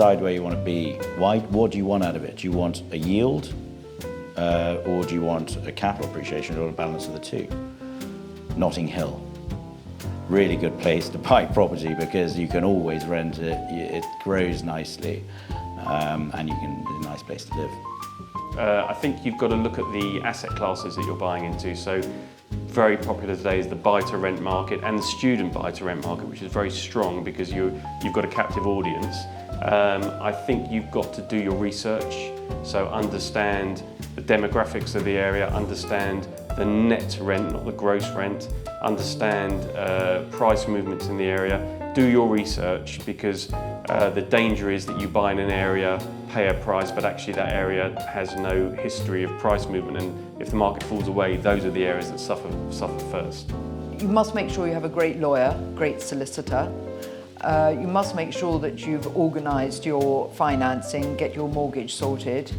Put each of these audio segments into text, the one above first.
decide where you want to be. What do you want out of it? Do you want a yield, or do you want a capital appreciation, or a balance of the two? Notting Hill, really good place to buy property because you can always rent it. It grows nicely, and it's a nice place to live. I think you've got to look at the asset classes that you're buying into. So very popular today is the buy-to-rent market and the student buy-to-rent market, which is very strong because you've got a captive audience. I think you've got to do your research, so understand the demographics of the area, understand the net rent, not the gross rent, understand price movements in the area. Do your research, because the danger is that you buy in an area, pay a price, but actually that area has no history of price movement, and if the market falls away, those are the areas that suffer first. You must make sure you have a great lawyer, great solicitor. You must make sure that you've organised your financing, get your mortgage sorted.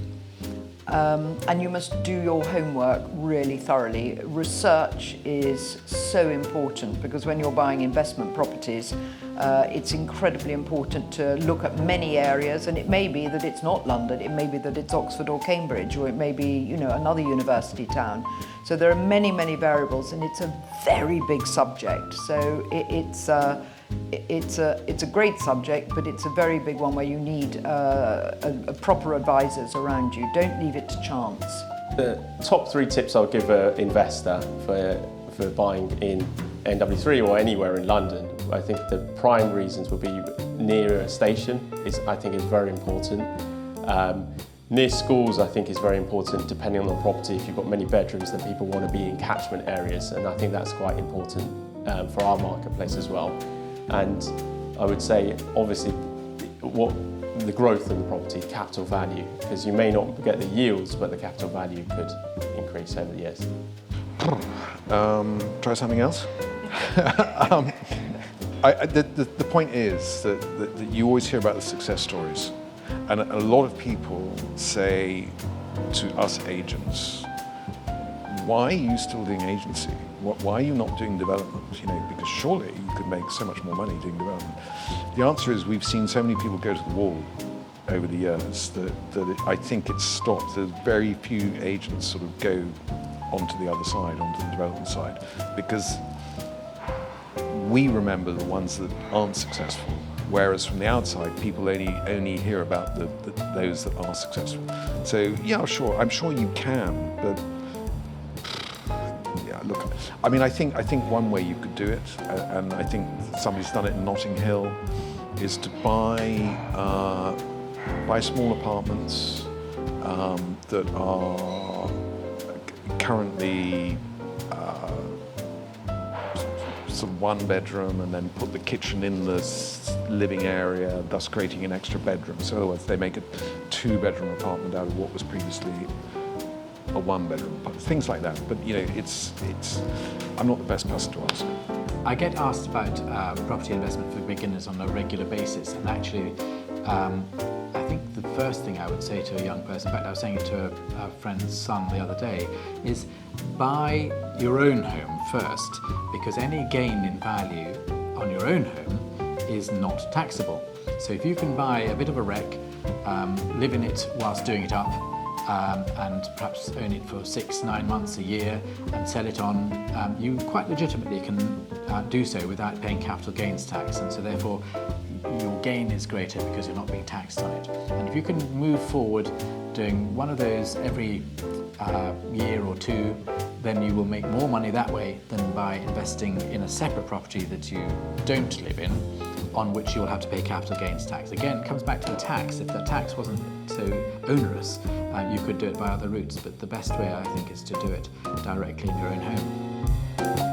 And you must do your homework really thoroughly. Research is so important because when you're buying investment properties, it's incredibly important to look at many areas, and it may be that it's not London, it may be that it's Oxford or Cambridge, or it may be, another university town. So there are many, many variables, and it's a very big subject. So it's a great subject, but it's a very big one where you need a proper advisors around you. Don't leave it to chance. The top 3 tips I'll give an investor for buying in NW3 or anywhere in London, I think the prime reasons would be near a station, I think is very important. Near schools, I think, is very important, depending on the property. If you've got many bedrooms, then people want to be in catchment areas, and I think that's quite important for our marketplace as well. And I would say, obviously, the growth of the property, capital value, because you may not get the yields, but the capital value could increase over the years. Try something else? The point is that you always hear about the success stories, and a lot of people say to us agents, why are you still doing agency? Why are you not doing development? Because surely you could make so much more money doing development. The answer is we've seen so many people go to the wall over the years that I think it's stopped. There's very few agents sort of go onto the other side, onto the development side, because we remember the ones that aren't successful, whereas from the outside, people only hear about those that are successful. So yeah, sure, I'm sure you can, but look, I think one way you could do it, and I think somebody's done it in Notting Hill, is to buy small apartments that are currently sort of 1 bedroom, and then put the kitchen in the living area, thus creating an extra bedroom. So in other words, they make a 2-bedroom apartment out of what was previously a 1-bedroom, things like that. But I'm not the best person to ask. I get asked about property investment for beginners on a regular basis, and actually I think the first thing I would say to a young person, in fact I was saying it to a friend's son the other day, is buy your own home first, because any gain in value on your own home is not taxable. So if you can buy a bit of a wreck, live in it whilst doing it up, and perhaps own it for 6-9 months, a year, and sell it on, you quite legitimately can do so without paying capital gains tax, and so therefore your gain is greater because you're not being taxed on it. And if you can move forward doing one of those every year or 2, then you will make more money that way than by investing in a separate property that you don't live in, on which you'll have to pay capital gains tax. Again, it comes back to the tax. If the tax wasn't so onerous, you could do it by other routes, but the best way, I think, is to do it directly in your own home.